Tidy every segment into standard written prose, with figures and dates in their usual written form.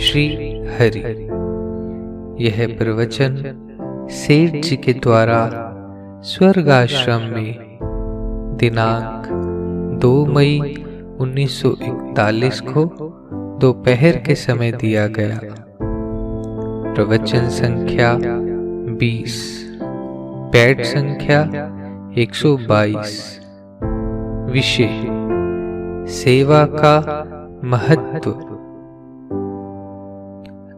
श्री हरि। यह प्रवचन सेठ जी के द्वारा स्वर्गाश्रम में दिनांक 2 मई 1941 को दोपहर के समय दिया गया। प्रवचन संख्या 20, पैड संख्या 122। विषय सेवा का महत्व।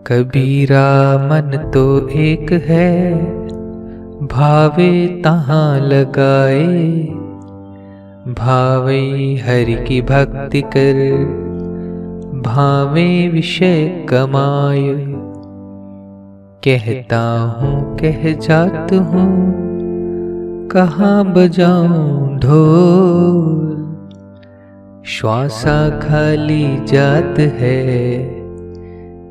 कबीरा मन तो एक है, भावे तहाँ लगाए। भावे हरि की भक्ति कर, भावे विषय कमाए। कहता हूँ कह जात हूँ, कहाँ बजाऊं ढोल। श्वासा खाली जात है,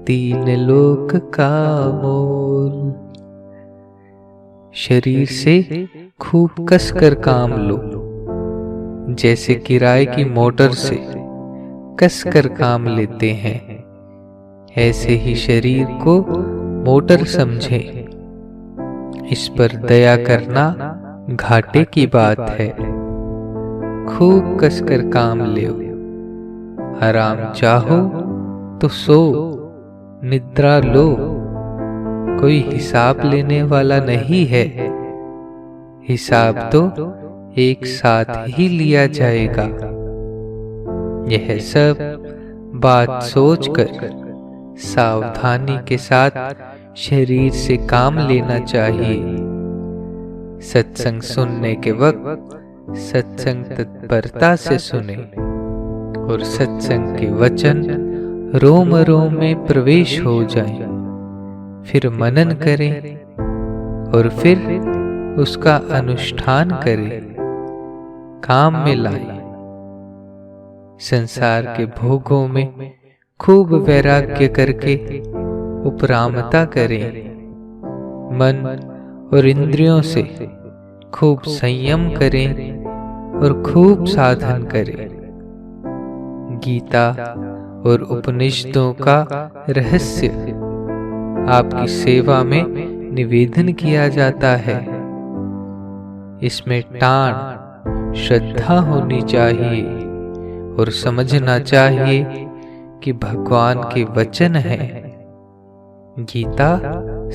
3 लोक का मोल। शरीर से खूब कसकर काम लो, जैसे किराए की मोटर से कसकर काम लेते हैं। ऐसे ही शरीर को मोटर समझें। इस पर दया करना घाटे की बात है। खूब कसकर काम लो। आराम चाहो तो सो, निद्रा लो। कोई हिसाब लेने वाला नहीं है। हिसाब तो एक साथ ही लिया जाएगा। यह सब बात सोचकर सावधानी के साथ शरीर से काम लेना चाहिए। सत्संग सुनने के वक्त सत्संग तत्परता से सुने और सत्संग के वचन रोम रोम में प्रवेश हो जाएं। फिर मनन करें और फिर उसका अनुष्ठान करें, काम में लाएं। संसार के भोगों में खूब वैराग्य करके उपरामता करें। मन और इंद्रियों से खूब संयम करें और खूब साधन करें। गीता और उपनिषदों का रहस्य आपकी सेवा में निवेदन किया जाता है। इसमें टाण श्रद्धा होनी चाहिए और समझना चाहिए कि भगवान के वचन हैं। गीता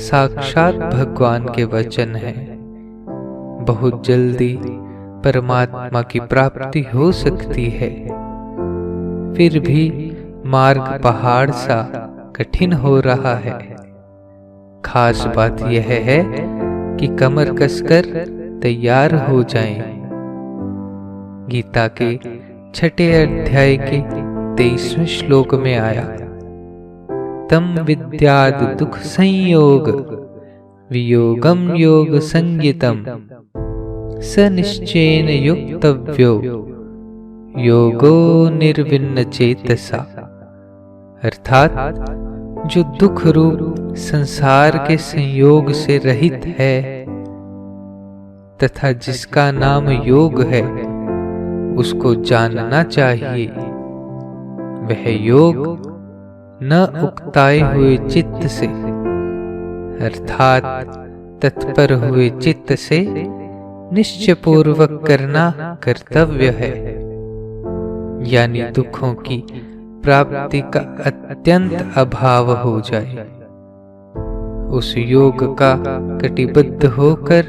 साक्षात भगवान के वचन हैं। बहुत जल्दी परमात्मा की प्राप्ति हो सकती है। फिर भी मार्ग पहाड़ सा कठिन हो रहा है। खास बात यह है कि कमर कसकर तैयार हो जाएं। गीता के 6 अध्याय के 23वें श्लोक में आया, तम विद्याद दुख संयोग, वियोगम योग संगितम, स निश्चयेन युक्तव्यो, योगो निर्विन्न चेतसा। अर्थात जो दुख रूप संसार के संयोग से रहित है तथा जिसका नाम योग है, उसको जानना चाहिए। वह योग न उकताए हुए चित्त से अर्थात तत्पर हुए चित्त से निश्चयपूर्वक करना कर्तव्य है। यानी दुखों की प्राप्ति का अत्यंत अभाव हो जाए। उस योग का कटिबद्ध होकर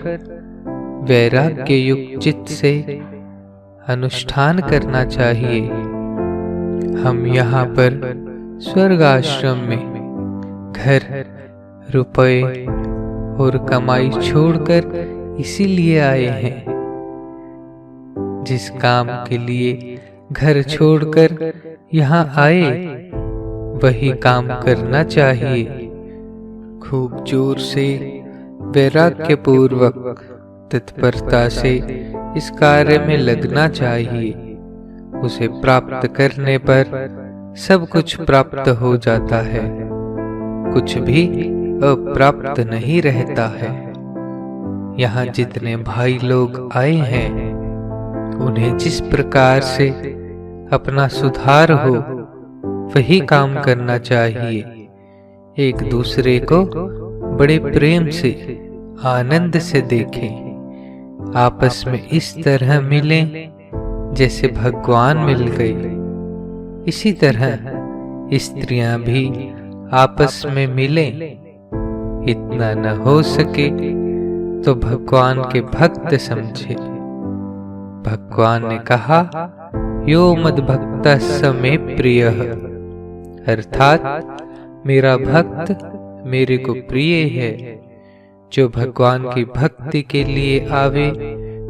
वैराग्य युक्त चित्त से अनुष्ठान करना चाहिए। हम यहाँ पर स्वर्गाश्रम में घर, रुपए और कमाई छोड़कर इसीलिए आए हैं। जिस काम के लिए घर छोड़कर यहाँ आए, वही काम करना चाहिए। खूब जोर से वैराग्य पूर्वक तत्परता से इस कार्य में लगना चाहिए। उसे प्राप्त करने पर सब कुछ प्राप्त हो जाता है, कुछ भी अप्राप्त नहीं रहता है। यहाँ जितने भाई लोग आए हैं, उन्हें जिस प्रकार से अपना सुधार हो वही काम करना चाहिए। एक दूसरे को बड़े प्रेम से, आनंद से देखें। आपस में इस तरह मिलें जैसे भगवान मिल गए। इसी तरह स्त्रियां भी आपस में मिलें। इतना न हो सके तो भगवान के भक्त समझे। भगवान ने कहा, यो मद भक्तः स मे प्रियः, अर्थात मेरा भक्त मेरे को प्रिय है। जो भगवान की भक्ति के लिए आवे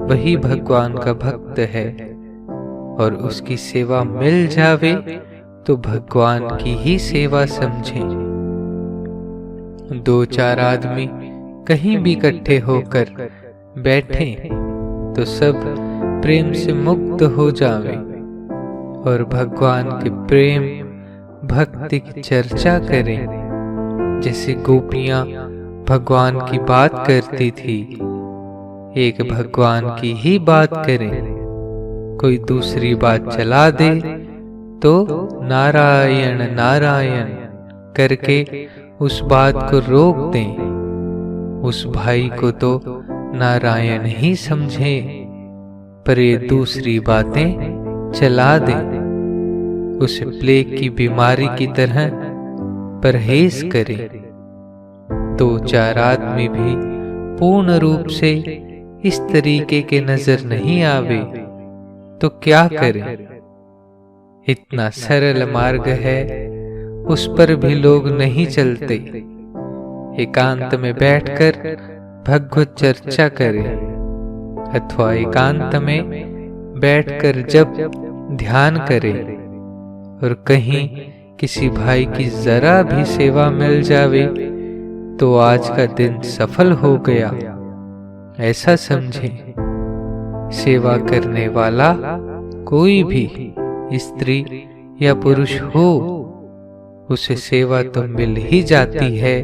वही भगवान का भक्त है, और उसकी सेवा मिल जावे तो भगवान की ही सेवा समझें। दो चार आदमी कहीं भी इकट्ठे होकर बैठें तो सब प्रेम से मुक्त हो जावे और भगवान के प्रेम भक्ति की चर्चा करें। जैसे गोपियां भगवान की बात करती थी, एक भगवान की ही बात करें। कोई दूसरी बात चला दे तो नारायण नारायण करके उस बात को रोक दें। उस भाई को तो नारायण ही समझें, पर ये दूसरी बातें चला दें। उसे प्लेग की बीमारी की तरह परहेज करें। दो चार आदमी भी पूर्ण रूप से इस तरीके के नजर नहीं आवे तो क्या करें? इतना सरल मार्ग है, उस पर भी लोग नहीं चलते। एकांत में बैठकर भगवत चर्चा करें, अथवा एकांत में बैठकर जब ध्यान करें, और कहीं किसी भाई की जरा भी सेवा मिल जावे तो आज का दिन सफल हो गया, ऐसा समझें। सेवा करने वाला कोई भी स्त्री या पुरुष हो, उसे सेवा तो मिल ही जाती है,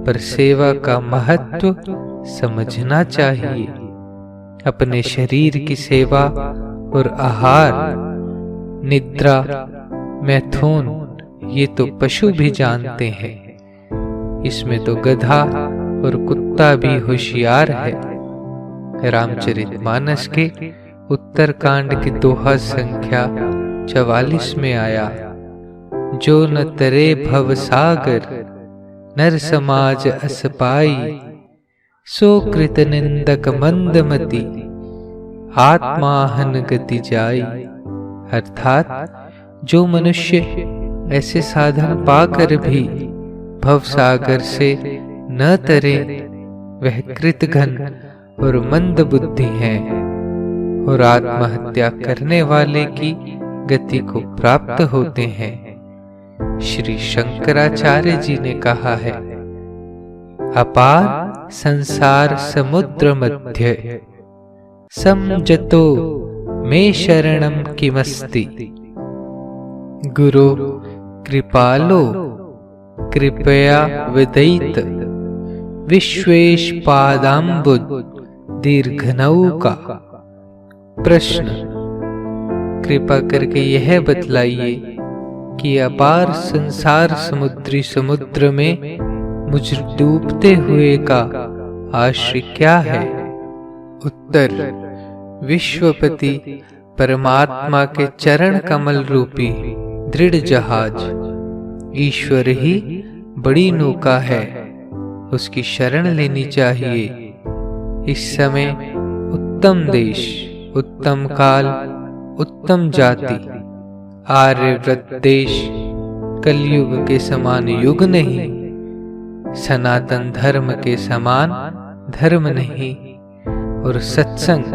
पर सेवा का महत्व समझना चाहिए। अपने शरीर की सेवा और आहार, निद्रा, मैथुन ये तो पशु भी जानते हैं। इसमें तो गधा और कुत्ता भी होशियार है। रामचरितमानस के उत्तरकांड की दोहा संख्या 44 में आया, जो न तरे भव सागर नर समाज अस पाई, सो कृत निंदक मंदमति आत्माहन गति जाई। अर्थात जो मनुष्य ऐसे साधन पाकर भी भव सागर से न तरे, वह कृतघ्न और मंद बुद्धि है और आत्महत्या करने वाले की गति को प्राप्त होते हैं। श्री शंकराचार्य जी ने कहा है, अपार संसार समुद्र मध्य समझतो मे शरणम किमस्ति, गुरु कृपालो कृपया विदयित विश्वेश पादाम्बुज दीर्घनौका। प्रश्न, कृपा करके यह बतलाइए कि अपार संसार समुद्र में मुझ डूबते हुए का आश्रय क्या है? उत्तर, विश्वपति परमात्मा के चरण कमल रूपी दृढ़ जहाज ईश्वर ही बड़ी नौका है, उसकी शरण लेनी चाहिए। इस समय उत्तम देश, उत्तम काल, उत्तम जाति, आर्यव्रत देश कलयुग के समान युग नहीं, सनातन धर्म के समान धर्म नहीं, और सत्संग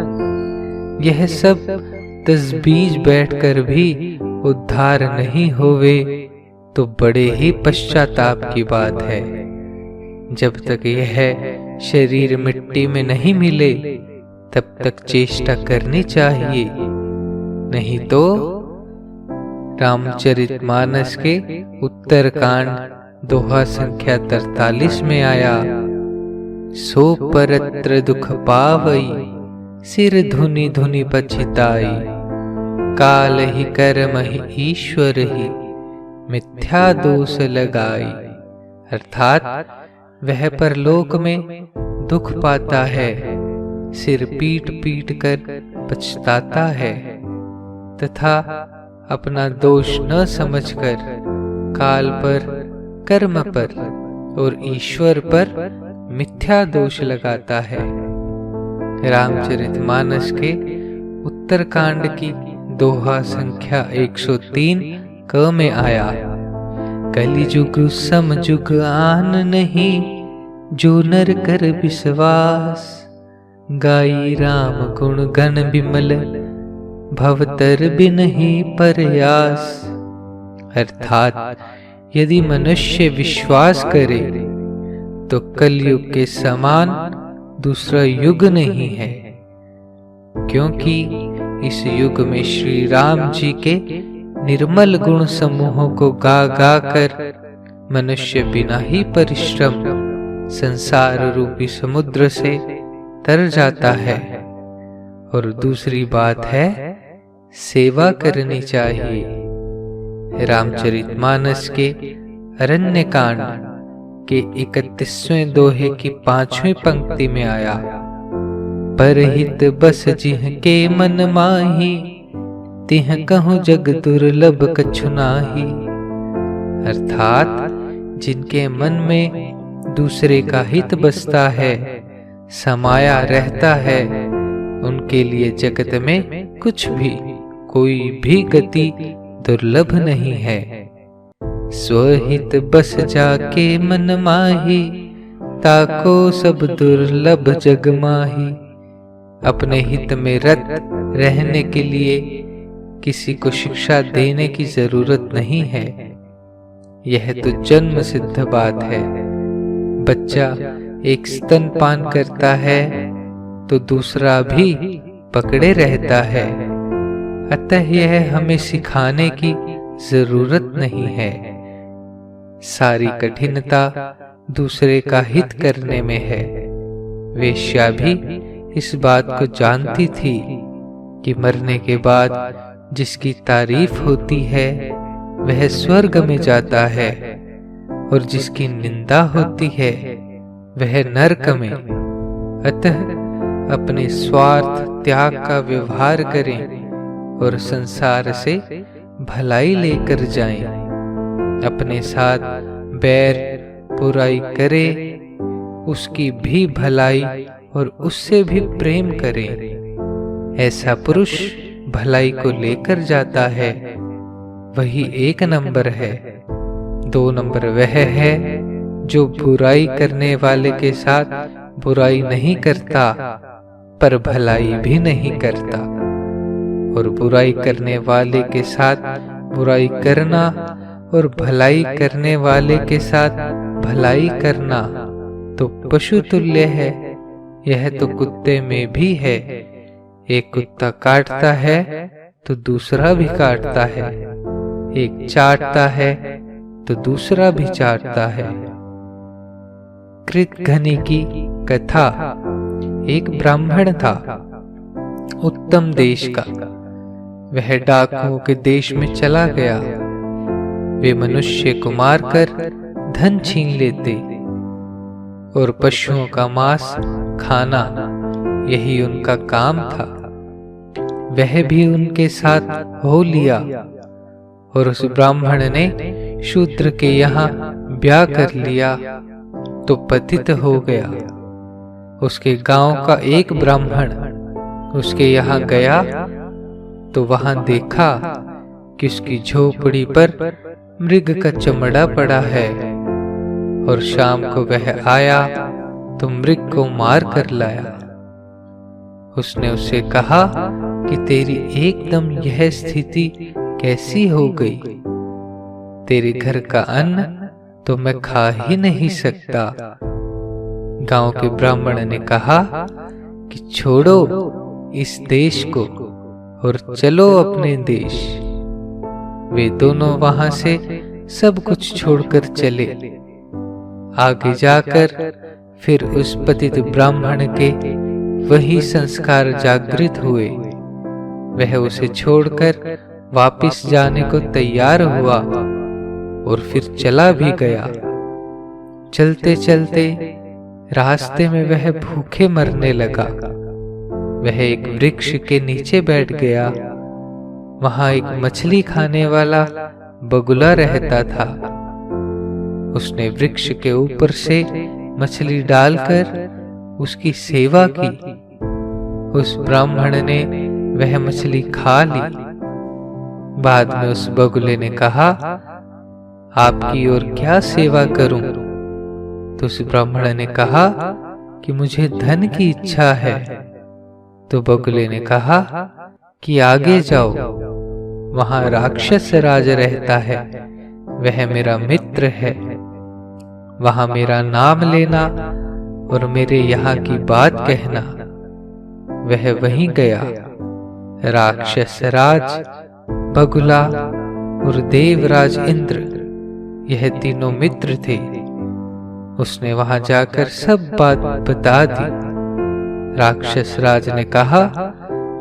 यह सब 10 बीज बैठकर भी उद्धार नहीं होवे तो बड़े ही पश्चाताप की बात है। जब तक यह शरीर मिट्टी में नहीं मिले तब तक चेष्टा करनी चाहिए, नहीं तो रामचरितमानस के उत्तरकांड दोहा संख्या 43 में आया, सो परत्र दुख पावई सिर धुनि धुनि पछिताई, काल ही कर्म ही ईश्वर ही मिथ्या दोष लगाई। अर्थात वह परलोक में दुख पाता है, सिर पीट पीट कर पछताता है तथा अपना दोष न समझकर काल पर, कर्म पर और ईश्वर पर मिथ्या दोष लगाता है। रामचरितमानस के उत्तरकांड की दोहा संख्या 103 क में आया, कलिजुग समजुग आन नहीं, जो नर कर विश्वास, गाई राम गुण गण बिमल, भवतर बिनहि प्रयास। अर्थात यदि मनुष्य विश्वास करे तो कलयुग के समान दूसरा युग नहीं है, क्योंकि इस युग में श्री राम जी के निर्मल गुण समूहों को गा गा कर मनुष्य बिना ही परिश्रम संसार रूपी समुद्र से तर जाता है। और दूसरी बात है, सेवा करनी चाहिए। रामचरितमानस के अरण्यकांड के 31वें दोहे की 5वीं पंक्ति में आया, परहित बस जिह के मन माही, तिह कहूँ जग दुर्लभ कछु नाही। अर्थात जिनके मन में दूसरे का हित बसता है, समाया रहता है, उनके लिए जगत में कुछ भी, कोई भी गति दुर्लभ नहीं है। स्वहित बस जाके मन माही, ताको सब दुर्लभ जग माही। अपने हित में रत रहने के लिए किसी को शिक्षा देने की जरूरत नहीं है, यह तो जन्म सिद्ध बात है। बच्चा एक स्तनपान करता है तो दूसरा भी पकड़े रहता है, अतः यह हमें सिखाने की जरूरत नहीं है। सारी कठिनता दूसरे का हित करने में है। वेश्या भी इस बात को जानती थी कि मरने के बाद जिसकी तारीफ होती है वह स्वर्ग में जाता है, और जिसकी निंदा होती है वह नरक में। अतः अपने स्वार्थ त्याग का व्यवहार करें और संसार से भलाई लेकर जाएं। अपने साथ बैर बुराई करे, उसकी भी भलाई और उससे भी प्रेम करें। ऐसा पुरुष भलाई को लेकर जाता है, वही 1 नंबर है। 2 नंबर वह है जो बुराई करने वाले के साथ बुराई नहीं करता पर भलाई भी नहीं करता। और बुराई करने वाले के साथ बुराई करना और भलाई करने वाले के साथ भलाई करना तो पशु तुल्य है। यह तो कुत्ते में भी है। एक कुत्ता काटता है तो दूसरा भी काटता है, एक चाटता है तो दूसरा भी चाटता है। कृतघ्नि की कथा। एक ब्राह्मण था, उत्तम देश का। वह डाकुओं के देश में चला गया। वे मनुष्य को मारकर धन छीन लेते और पशुओं का मांस खाना, यही उनका काम था। वह भी उनके साथ हो लिया और उस ब्राह्मण ने शूद्र के यहाँ ब्याह कर लिया तो पतित हो गया। उसके गांव का एक ब्राह्मण उसके यहाँ गया तो वहां देखा कि उसकी झोपड़ी पर मृग का चमड़ा पड़ा है, और शाम को वह आया तो मृग को मार कर लाया। उसने उससे कहा कि तेरी एकदम यह स्थिति कैसी हो गई? तेरे घर का अन्न तो मैं खा ही नहीं सकता। गांव के ब्राह्मण ने कहा कि छोड़ो इस देश को और चलो अपने देश। वे दोनों वहां से सब कुछ छोड़कर चले। आगे जाकर फिर उस पतित ब्राह्मण के वही संस्कार जागृत हुए। वह उसे छोड़कर वापिस जाने को तैयार हुआ और फिर चला भी गया। चलते चलते रास्ते में वह भूखे मरने लगा। वह एक वृक्ष के नीचे बैठ गया। वहां एक मछली खाने वाला बगुला रहता था। उसने वृक्ष के ऊपर से मछली डालकर उसकी सेवा की। उस ब्राह्मण ने वह मछली खा ली। बाद में उस बगुले ने कहा, आपकी और क्या सेवा करूं? तो उस ब्राह्मण ने कहा कि मुझे धन की इच्छा है। तो बगुले ने कहा कि आगे जाओ, वहां राक्षस राज रहता है, वह मेरा मित्र है। वहां मेरा नाम लेना और मेरे यहाँ की बात कहना। वह वहीं गया। राक्षस राज, बगुला और देवराज इंद्र, यह तीनों मित्र थे। उसने वहां जाकर सब बात बता दी। राक्षस राज ने कहा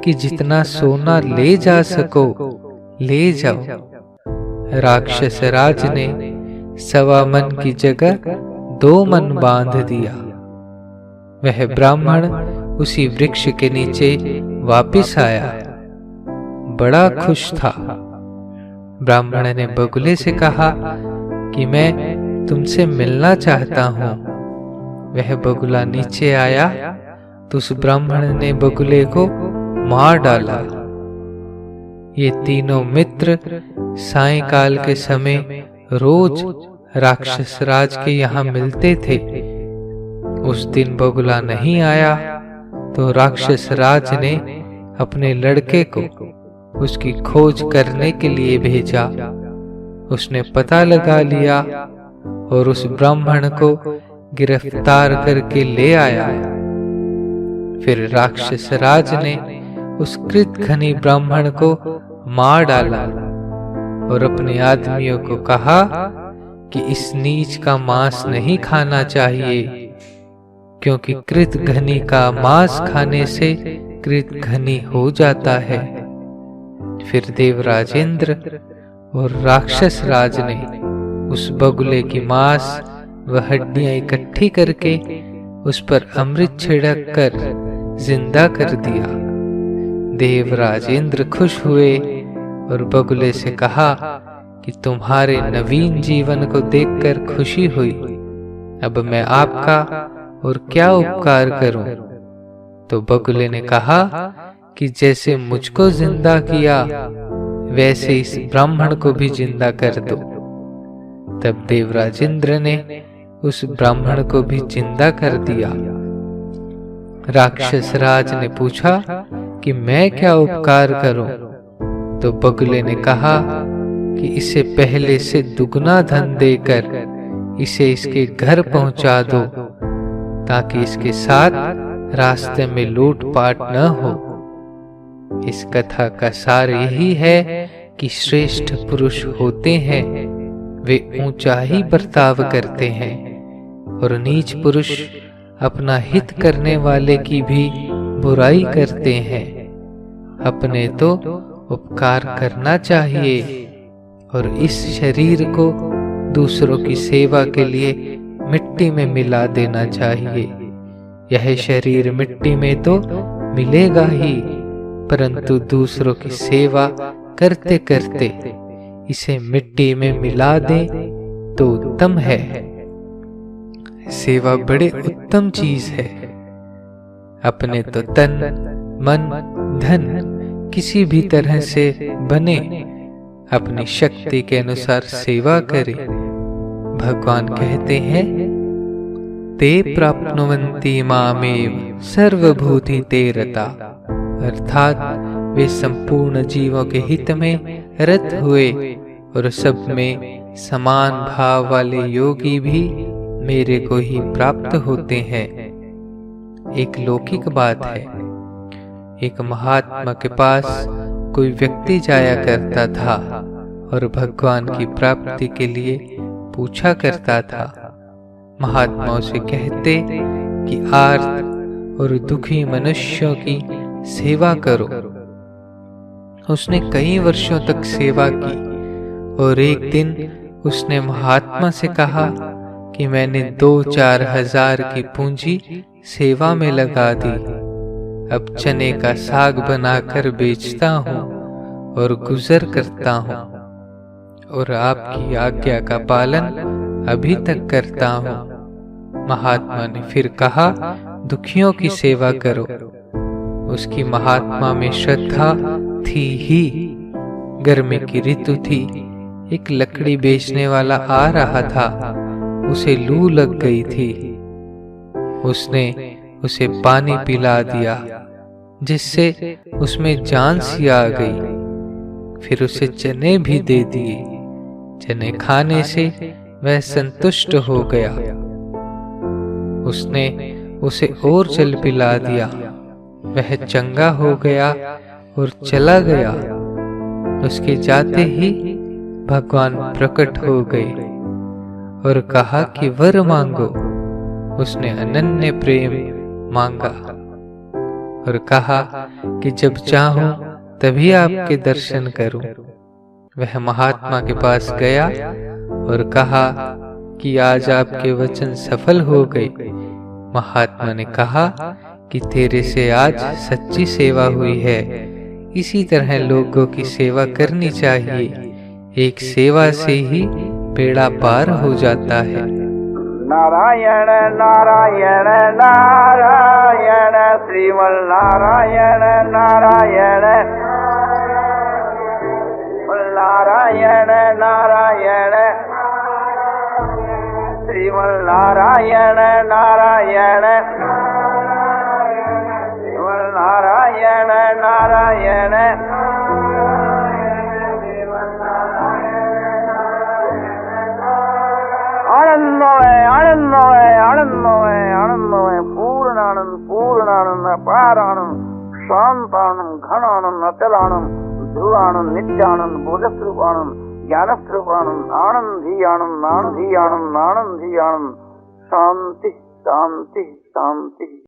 कि जितना सोना ले जा सको ले जाओ। राक्षस राज ने 1.25 मन की जगह 2 मन बांध दिया। वह ब्राह्मण उसी वृक्ष के नीचे वापिस आया, बड़ा खुश था। ब्राह्मण ने बगुले से कहा कि मैं तुमसे मिलना चाहता हूँ। वह बगुला नीचे आया तो उस ब्राह्मण ने बगुले को मार डाला। ये तीनों मित्र सायंकाल के समय रोज राक्षस राज के यहाँ मिलते थे। उस दिन बगुला नहीं आया तो राक्षस राज ने अपने लड़के को उसकी खोज करने के लिए भेजा। उसने पता लगा लिया और उस ब्राह्मण को गिरफ्तार करके ले आया। फिर राक्षस राज ने उस कृतघ्नी ब्राह्मण को मार डाला और अपने आदमियों को कहा कि इस नीच का मांस नहीं खाना चाहिए, क्योंकि कृतघ्नी का मांस खाने से कृतघ्नी हो जाता है। फिर देवराज इंद्र और राक्षस राज ने उस बगुले की मांस व हड्डियां इकट्ठी करके उस पर अमृत छिड़क कर जिंदा कर दिया। देवराज इंद्र खुश हुए और बगुले से कहा कि तुम्हारे नवीन जीवन को देखकर खुशी हुई। अब मैं आपका और क्या उपकार करूं? तो बगुले ने कहा कि जैसे मुझको जिंदा किया वैसे इस ब्राह्मण को भी जिंदा कर दो। तब देवराज इंद्र ने उस ब्राह्मण को भी जिंदा कर दिया। राक्षस राज ने पूछा कि मैं क्या उपकार करूं? तो बगुले ने कहा कि इसे पहले से दुगना धन देकर इसे इसके घर पहुंचा दो, ताकि इसके साथ रास्ते में लूटपाट न हो। इस कथा का सार यही है कि श्रेष्ठ पुरुष होते हैं वे ऊंचा ही बर्ताव करते हैं, और नीच पुरुष अपना हित करने वाले की भी बुराई करते हैं। अपने तो उपकार करना चाहिए और इस शरीर को दूसरों की सेवा के लिए मिट्टी में मिला देना चाहिए। यह शरीर मिट्टी में तो मिलेगा ही, परंतु दूसरों की सेवा करते करते इसे मिट्टी में मिला दे तो उत्तम है। सेवा बड़े उत्तम चीज है। अपने तो तन मन धन किसी भी तरह से बने अपनी शक्ति के अनुसार सेवा करे। भगवान कहते हैं, ते प्राप्नुवन्ति मामेव सर्वभूति ते रता, अर्थात वे संपूर्ण जीवों के हित में रत हुए और सब में समान भाव वाले योगी भी मेरे को ही प्राप्त होते हैं। एक लौकिक बात है। एक महात्मा के पास कोई व्यक्ति जाया करता था और भगवान की प्राप्ति के लिए पूछा करता था। महात्मा उसे कहते कि आर्त और दुखी मनुष्यों की सेवा करो। उसने कई वर्षों तक सेवा की और एक दिन उसने महात्मा से कहा कि कि मैंने 2-4 हजार की पूंजी सेवा में लगा दी। अब चने का साग बनाकर बेचता हूँ और गुजर करता हूँ, और आपकी आज्ञा का पालन अभी तक करता हूँ। महात्मा ने फिर कहा, दुखियों की सेवा करो। उसकी महात्मा में श्रद्धा थी ही। गर्मी की ऋतु थी। एक लकड़ी बेचने वाला आ रहा था। उसे लू लग गई थी। उसने उसे पानी पिला दिया, जिससे उसमें जान सी आ गई। फिर उसे चने भी दे दिए। चने खाने से वह संतुष्ट हो गया। उसने उसे और जल पिला दिया। वह चंगा हो गया और चला गया। उसके जाते ही भगवान प्रकट हो गए और कहा कि वर मांगो। उसने अनन्य प्रेम मांगा और कहा कि जब चाहूं तभी आपके दर्शन करूं। वह महात्मा के पास गया और कहा कि आज आपके वचन सफल हो गए। महात्मा ने कहा कि तेरे से आज सच्ची सेवा हुई है। इसी तरह लोगों की सेवा करनी चाहिए। एक सेवा से ही बेड़ा पार हो जाता है। नारायण नारायण नारायण श्रीमन नारायण नारायण नारायण नारायण श्रीमन नारायण नारायण श्रीमन नारायण नारायण आनंदमय आनंदमय आनंदमय आनंदमय पूर्णानंद पूर्णानंद अपारानंद शांतानंद घनानंद अचलानंद ध्रुवानंद नित्यानंद बोधस्वरूपानंद ज्ञानस्वरूपानंद आनंदी आनंद आनंदी आनंद आनंदी आनंद शांति शांति शांति।